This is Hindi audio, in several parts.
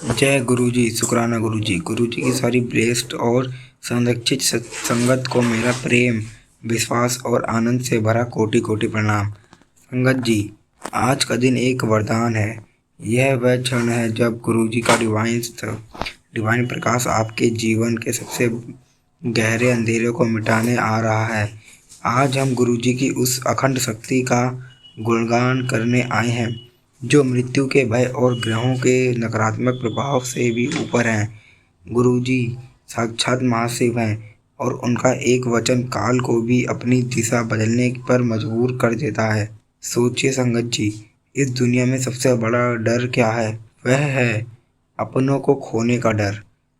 जय गुरुजी, शुक्राना गुरुजी। गुरुजी की सारी ब्लेस्ड और संरक्षित संगत को मेरा प्रेम, विश्वास और आनंद से भरा कोटि कोटि प्रणाम। संगत जी, आज का दिन एक वरदान है। यह वह क्षण है जब गुरुजी का डिवाइन प्रकाश आपके जीवन के सबसे गहरे अंधेरे को मिटाने आ रहा है। आज हम गुरुजी की उस अखंड शक्ति का गुणगान करने आए हैं जो मृत्यु के भय और ग्रहों के नकारात्मक प्रभाव से भी ऊपर हैं। गुरुजी साक्षात महाशिव हैं और उनका एक वचन काल को भी अपनी दिशा बदलने पर मजबूर कर देता है। सोचिए संगत जी, इस दुनिया में सबसे बड़ा डर क्या है? वह है अपनों को खोने का डर,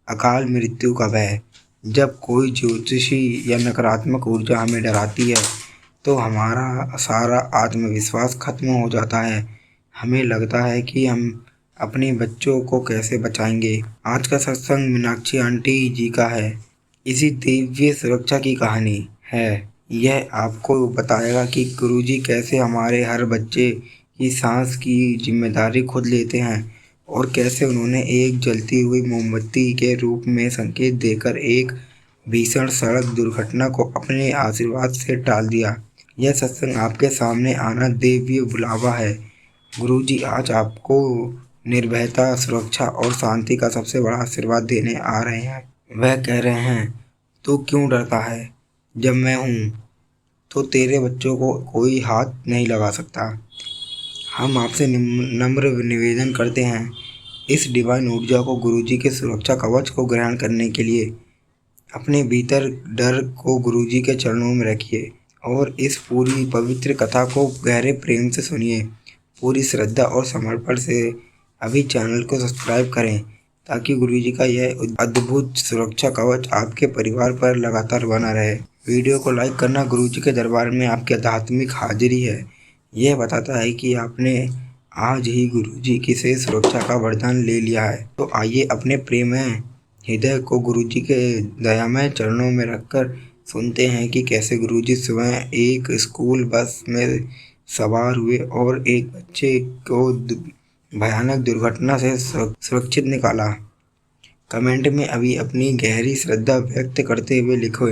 अकाल मृत्यु का भय। जब कोई ज्योतिषी या नकारात्मक ऊर्जा हमें डराती है तो हमारा सारा आत्मविश्वास खत्म हो जाता है। हमें लगता है कि हम अपने बच्चों को कैसे बचाएंगे। आज का सत्संग मीनाक्षी आंटी जी का है। इसी दिव्य सुरक्षा की कहानी है। यह आपको बताएगा कि गुरुजी कैसे हमारे हर बच्चे की सांस की जिम्मेदारी खुद लेते हैं और कैसे उन्होंने एक जलती हुई मोमबत्ती के रूप में संकेत देकर एक भीषण सड़क दुर्घटना को अपने आशीर्वाद से टाल दिया। यह सत्संग आपके सामने आना देवीय बुलावा है। गुरुजी आज आपको निर्भयता, सुरक्षा और शांति का सबसे बड़ा आशीर्वाद देने आ रहे हैं। वह कह रहे हैं, तू क्यों डरता है? जब मैं हूँ तो तेरे बच्चों को कोई हाथ नहीं लगा सकता। हम आपसे नम्र निवेदन करते हैं, इस डिवाइन ऊर्जा को, गुरुजी के सुरक्षा कवच को ग्रहण करने के लिए अपने भीतर डर को गुरुजी के चरणों में रखिए और इस पूरी पवित्र कथा को गहरे प्रेम से सुनिए। पूरी श्रद्धा और समर्पण से अभी चैनल को सब्सक्राइब करें ताकि गुरुजी का यह अद्भुत सुरक्षा कवच आपके परिवार पर लगातार बना रहे। वीडियो को लाइक करना गुरुजी के दरबार में आपकी आध्यात्मिक हाजिरी है। यह बताता है कि आपने आज ही गुरुजी की से सुरक्षा का वरदान ले लिया है। तो आइए अपने प्रेममय हृदय को गुरुजी के दयामय चरणों में रखकर सुनते हैं कि कैसे गुरुजी स्वयं एक स्कूल बस में सवार हुए और एक बच्चे को भयानक दुर्घटना से सुरक्षित निकाला। कमेंट में अभी अपनी गहरी श्रद्धा व्यक्त करते हुए लिखो,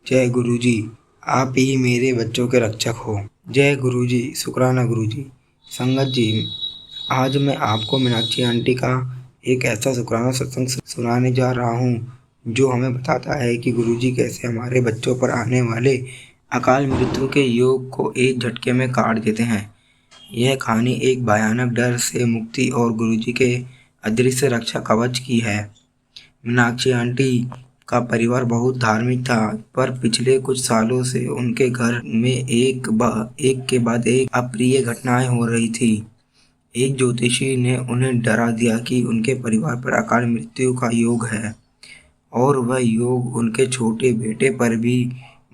जय गुरुजी, आप ही मेरे बच्चों के रक्षक हो। जय गुरुजी, शुक्राना गुरुजी। संगत जी, आज मैं आपको मीनाक्षी आंटी का एक ऐसा शुक्राना सत्संग सुनाने जा रहा हूँ जो हमें बताता है कि गुरुजी कैसे हमारे बच्चों पर आने वाले अकाल मृत्यु के योग को एक झटके में काट देते हैं। यह कहानी एक भयानक डर से मुक्ति और गुरुजी के अदृश्य रक्षा कवच की है। मीनाक्षी आंटी का परिवार बहुत धार्मिक था, पर पिछले कुछ सालों से उनके घर में एक के बाद एक अप्रिय घटनाएं हो रही थी। एक ज्योतिषी ने उन्हें डरा दिया कि उनके परिवार पर अकाल मृत्यु का योग है और वह योग उनके छोटे बेटे पर भी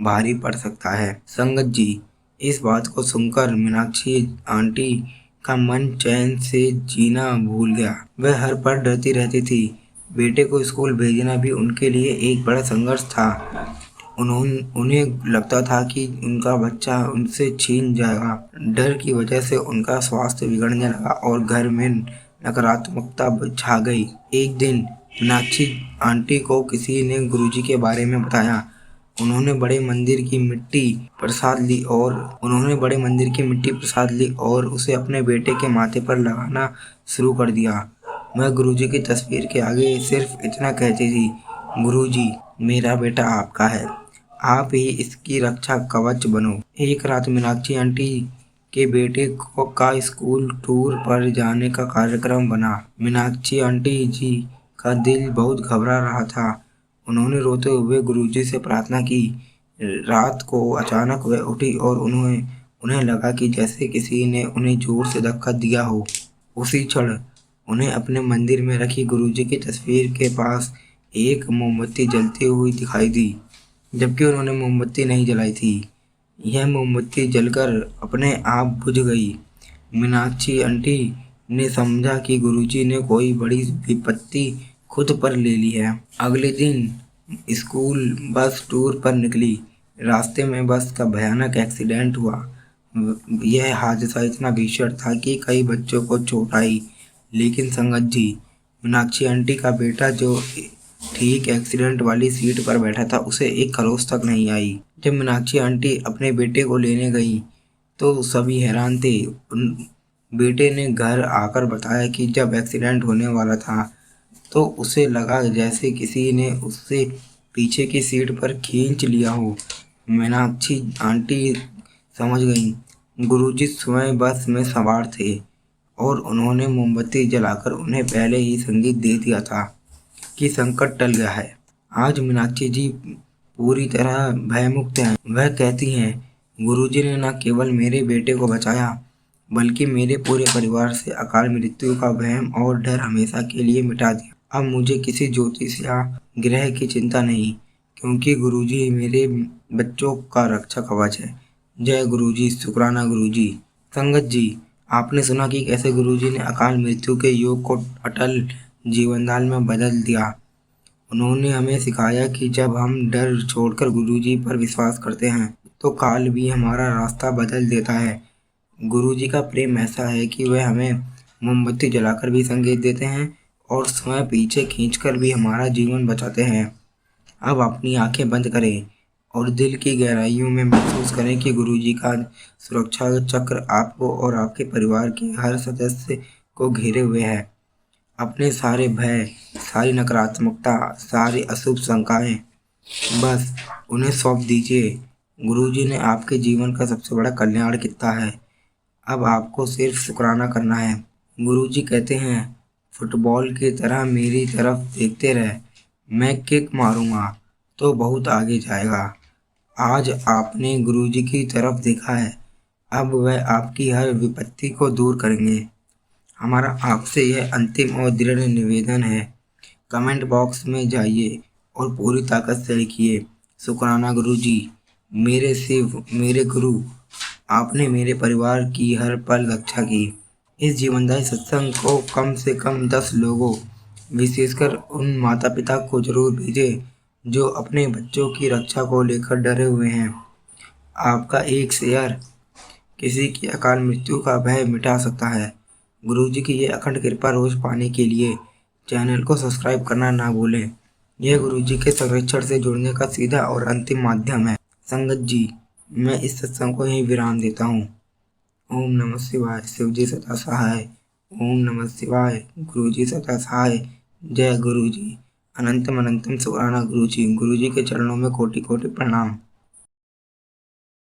भारी पड़ सकता है। संगत जी, इस बात को सुनकर मीनाक्षी आंटी का मन चैन से जीना भूल गया। वह हर पल डरती रहती थी। बेटे को स्कूल भेजना भी उनके लिए एक बड़ा संघर्ष था। उन्हें लगता था कि उनका बच्चा उनसे छीन जाएगा। डर की वजह से उनका स्वास्थ्य बिगड़ने लगा और घर में नकारात्मकता छा गई। एक दिन मीनाक्षी आंटी को किसी ने गुरुजी के बारे में बताया। उन्होंने बड़े मंदिर की मिट्टी प्रसाद ली और उसे अपने बेटे के माथे पर लगाना शुरू कर दिया। वह गुरुजी की तस्वीर के आगे सिर्फ इतना कहती थी, गुरुजी, मेरा बेटा आपका है, आप ही इसकी रक्षा कवच बनो। एक रात मीनाक्षी आंटी के बेटे का स्कूल टूर पर जाने का कार्यक्रम बना। मीनाक्षी आंटी जी का दिल बहुत घबरा रहा था। उन्होंने रोते हुए गुरुजी से प्रार्थना की। रात को अचानक वह उठी और उन्हें लगा कि जैसे किसी ने उन्हें जोर से धक्का दिया हो। उसी क्षण उन्हें अपने मंदिर में रखी गुरुजी की तस्वीर के पास एक मोमबत्ती जलती हुई दिखाई दी, जबकि उन्होंने मोमबत्ती नहीं जलाई थी। यह मोमबत्ती जलकर अपने आप बुझ गई। मीनाक्षी आंटी ने समझा कि गुरुजी ने कोई बड़ी विपत्ति खुद पर ले ली है। अगले दिन स्कूल बस टूर पर निकली। रास्ते में बस का भयानक एक्सीडेंट हुआ। यह हादसा इतना भीषण था कि कई बच्चों को चोट आई। लेकिन संगत जी, मीनाक्षी आंटी का बेटा जो ठीक एक्सीडेंट वाली सीट पर बैठा था, उसे एक खरोच तक नहीं आई। जब मीनाक्षी आंटी अपने बेटे को लेने गई तो सभी हैरान थे। उन बेटे ने घर आकर बताया कि जब एक्सीडेंट होने वाला था तो उसे लगा जैसे किसी ने उससे पीछे की सीट पर खींच लिया हो। मीनाक्षी आंटी समझ गईं। गुरुजी स्वयं बस में सवार थे और उन्होंने मोमबत्ती जलाकर उन्हें पहले ही संकेत दे दिया था कि संकट टल गया है। आज मीनाक्षी जी पूरी तरह भयमुक्त हैं। वह कहती हैं, गुरुजी ने न केवल मेरे बेटे को बचाया, बल्कि मेरे पूरे परिवार से अकाल मृत्यु का वहम और डर हमेशा के लिए मिटा दिया। अब मुझे किसी ज्योतिष या ग्रह की चिंता नहीं, क्योंकि गुरुजी मेरे बच्चों का रक्षा कवच है। जय गुरुजी, शुक्राना गुरुजी। संगत जी, आपने सुना कि कैसे गुरुजी ने अकाल मृत्यु के योग को अटल जीवनदान में बदल दिया। उन्होंने हमें सिखाया कि जब हम डर छोड़कर गुरुजी पर विश्वास करते हैं तो काल भी हमारा रास्ता बदल देता है। गुरुजी का प्रेम ऐसा है कि वह हमें मोमबत्ती जलाकर भी संकेत देते हैं और स्वयं पीछे खींचकर भी हमारा जीवन बचाते हैं। अब अपनी आंखें बंद करें और दिल की गहराइयों में महसूस करें कि गुरुजी का सुरक्षा चक्र आपको और आपके परिवार के हर सदस्य को घेरे हुए है। अपने सारे भय, सारी नकारात्मकता, सारी अशुभ शंकाएं बस उन्हें सौंप दीजिए। गुरुजी ने आपके जीवन का सबसे बड़ा कल्याण किया है। अब आपको सिर्फ शुक्राना करना है। गुरुजी कहते हैं, फुटबॉल की तरह मेरी तरफ देखते रहे, मैं किक मारूंगा तो बहुत आगे जाएगा। आज आपने गुरुजी की तरफ देखा है, अब वह आपकी हर विपत्ति को दूर करेंगे। हमारा आपसे यह अंतिम और दृढ़ निवेदन है। कमेंट बॉक्स में जाइए और पूरी ताकत से लिखिए, शुक्राना गुरुजी, मेरे शिव, मेरे गुरु, आपने मेरे परिवार की हर पल रक्षा की। इस जीवनदायी सत्संग को कम से कम 10 लोगों, विशेषकर उन माता पिता को जरूर भेजें जो अपने बच्चों की रक्षा को लेकर डरे हुए हैं। आपका एक शेयर किसी की अकाल मृत्यु का भय मिटा सकता है। गुरुजी की ये अखंड कृपा रोज पाने के लिए चैनल को सब्सक्राइब करना ना भूलें। यह गुरुजी के संरक्षण से जुड़ने का सीधा और अंतिम माध्यम है। संगत जी, मैं इस सत्संग को यहीं विराम देता हूँ। ओम नमः शिवाय। शिवजी सदा सहाय। ओम नमः शिवाय। गुरुजी सदा सहाय। जय गुरुजी। अनंतम अनंतम शुक्राना गुरुजी। गुरुजी के चरणों में कोटि कोटि प्रणाम।